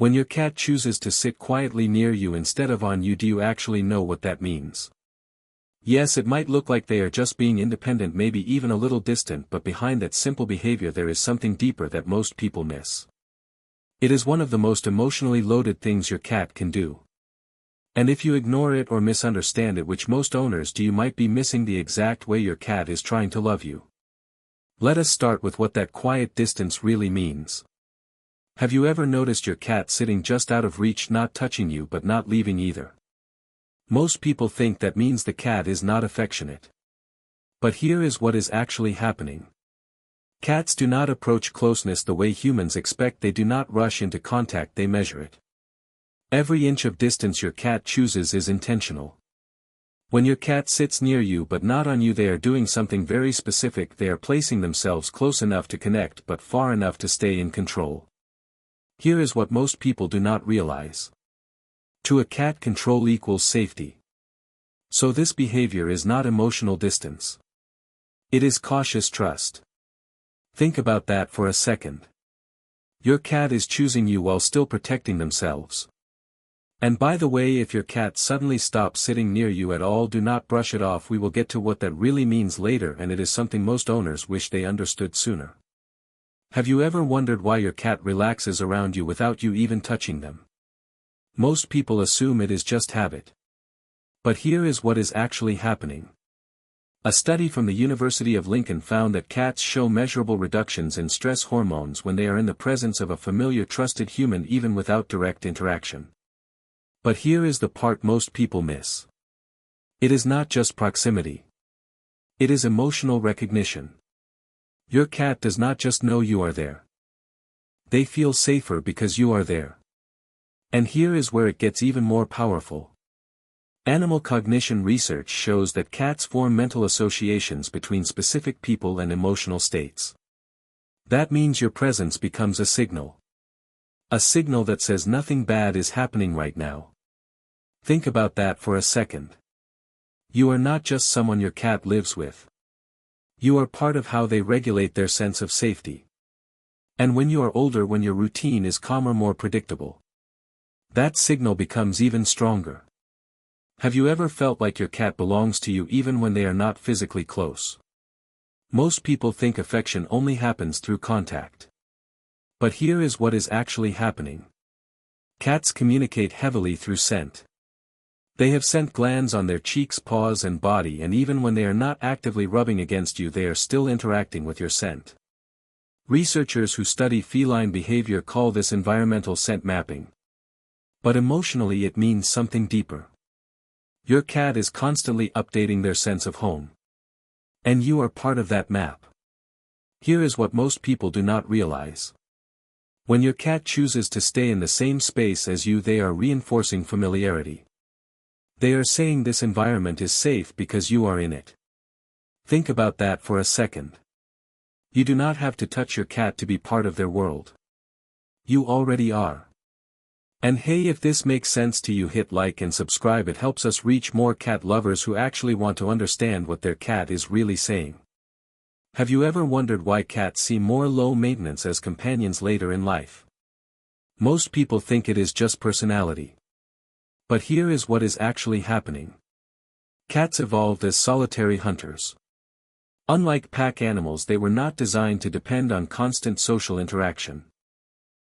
When your cat chooses to sit quietly near you instead of on you, do you actually know what that means? Yes, it might look like they are just being independent, maybe even a little distant, but behind that simple behavior there is something deeper that most people miss. It is one of the most emotionally loaded things your cat can do. And if you ignore it or misunderstand it, which most owners do, you might be missing the exact way your cat is trying to love you. Let us start with what that quiet distance really means. Have you ever noticed your cat sitting just out of reach, not touching you but not leaving either? Most people think that means the cat is not affectionate. But here is what is actually happening. Cats do not approach closeness the way humans expect. They do not rush into contact, they measure it. Every inch of distance your cat chooses is intentional. When your cat sits near you but not on you, they are doing something very specific. They are placing themselves close enough to connect but far enough to stay in control. Here is what most people do not realize. To a cat, control equals safety. So this behavior is not emotional distance. It is cautious trust. Think about that for a second. Your cat is choosing you while still protecting themselves. And by the way, if your cat suddenly stops sitting near you at all, do not brush it off. We will get to what that really means later, and it is something most owners wish they understood sooner. Have you ever wondered why your cat relaxes around you without you even touching them? Most people assume it is just habit. But here is what is actually happening. A study from the University of Lincoln found that cats show measurable reductions in stress hormones when they are in the presence of a familiar, trusted human, even without direct interaction. But here is the part most people miss. It is not just proximity. It is emotional recognition. Your cat does not just know you are there. They feel safer because you are there. And here is where it gets even more powerful. Animal cognition research shows that cats form mental associations between specific people and emotional states. That means your presence becomes a signal. A signal that says nothing bad is happening right now. Think about that for a second. You are not just someone your cat lives with. You are part of how they regulate their sense of safety. And when you are older, when your routine is calmer, more predictable, that signal becomes even stronger. Have you ever felt like your cat belongs to you even when they are not physically close? Most people think affection only happens through contact. But here is what is actually happening. Cats communicate heavily through scent. They have scent glands on their cheeks, paws, and body, and even when they are not actively rubbing against you, they are still interacting with your scent. Researchers who study feline behavior call this environmental scent mapping. But emotionally, it means something deeper. Your cat is constantly updating their sense of home. And you are part of that map. Here is what most people do not realize. When your cat chooses to stay in the same space as you, they are reinforcing familiarity. They are saying this environment is safe because you are in it. Think about that for a second. You do not have to touch your cat to be part of their world. You already are. And hey, if this makes sense to you, hit like and subscribe. It helps us reach more cat lovers who actually want to understand what their cat is really saying. Have you ever wondered why cats seem more low maintenance as companions later in life? Most people think it is just personality. But here is what is actually happening. Cats evolved as solitary hunters. Unlike pack animals, they were not designed to depend on constant social interaction.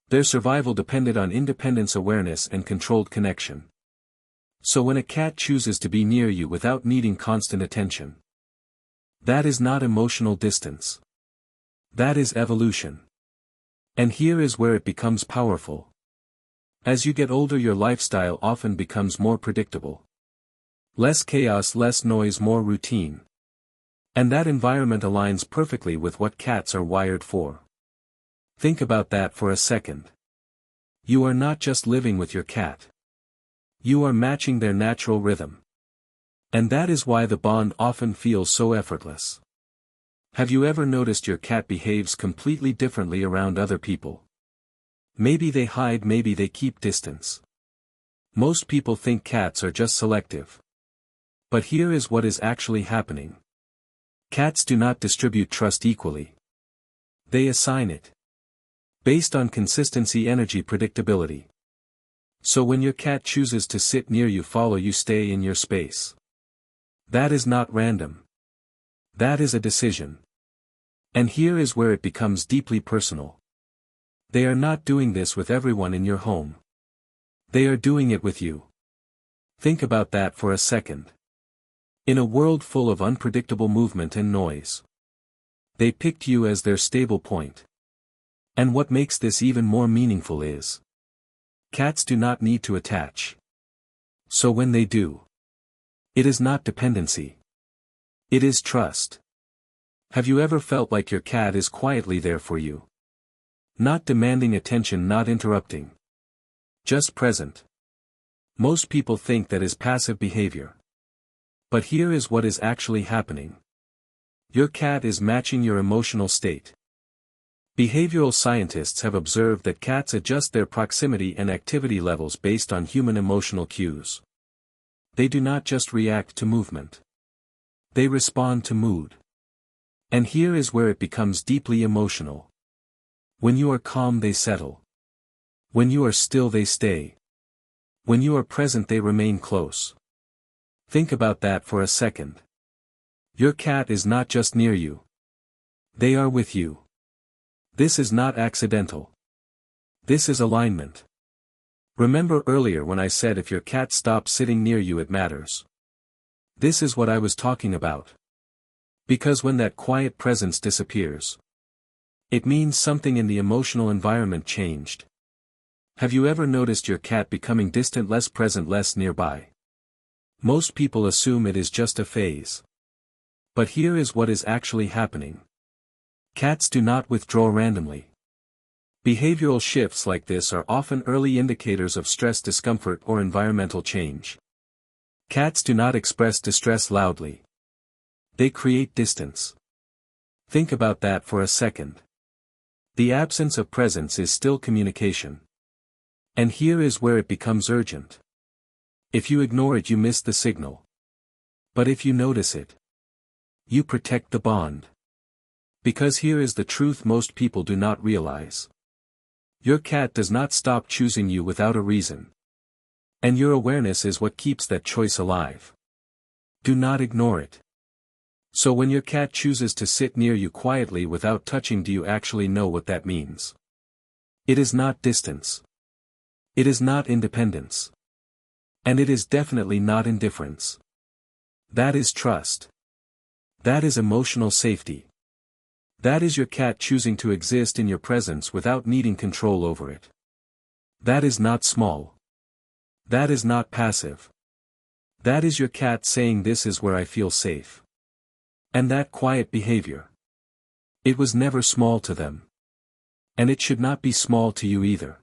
Their survival depended on independence, awareness, and controlled connection. So when a cat chooses to be near you without needing constant attention, that is not emotional distance. That is evolution. And here is where it becomes powerful. As you get older, your lifestyle often becomes more predictable. Less chaos, less noise, more routine. And that environment aligns perfectly with what cats are wired for. Think about that for a second. You are not just living with your cat. You are matching their natural rhythm. And that is why the bond often feels so effortless. Have you ever noticed your cat behaves completely differently around other people? Maybe they hide, maybe they keep distance. Most people think cats are just selective. But here is what is actually happening. Cats do not distribute trust equally. They assign it. Based on consistency, energy, predictability. So when your cat chooses to sit near you, follow you, stay in your space. That is not random. That is a decision. And here is where it becomes deeply personal. They are not doing this with everyone in your home. They are doing it with you. Think about that for a second. In a world full of unpredictable movement and noise, they picked you as their stable point. And what makes this even more meaningful is, cats do not need to attach. So when they do, it is not dependency. It is trust. Have you ever felt like your cat is quietly there for you? Not demanding attention, not interrupting. Just present. Most people think that is passive behavior. But here is what is actually happening. Your cat is matching your emotional state. Behavioral scientists have observed that cats adjust their proximity and activity levels based on human emotional cues. They do not just react to movement. They respond to mood. And here is where it becomes deeply emotional. When you are calm, they settle. When you are still, they stay. When you are present, they remain close. Think about that for a second. Your cat is not just near you. They are with you. This is not accidental. This is alignment. Remember earlier when I said if your cat stops sitting near you, it matters. This is what I was talking about. Because when that quiet presence disappears, it means something in the emotional environment changed. Have you ever noticed your cat becoming distant, less present, less nearby? Most people assume it is just a phase. But here is what is actually happening. Cats do not withdraw randomly. Behavioral shifts like this are often early indicators of stress, discomfort, or environmental change. Cats do not express distress loudly. They create distance. Think about that for a second. The absence of presence is still communication. And here is where it becomes urgent. If you ignore it, you miss the signal. But if you notice it, you protect the bond. Because here is the truth most people do not realize. Your cat does not stop choosing you without a reason. And your awareness is what keeps that choice alive. Do not ignore it. So when your cat chooses to sit near you quietly without touching, do you actually know what that means? It is not distance. It is not independence. And it is definitely not indifference. That is trust. That is emotional safety. That is your cat choosing to exist in your presence without needing control over it. That is not small. That is not passive. That is your cat saying, "This is where I feel safe." And that quiet behavior, it was never small to them. And it should not be small to you either.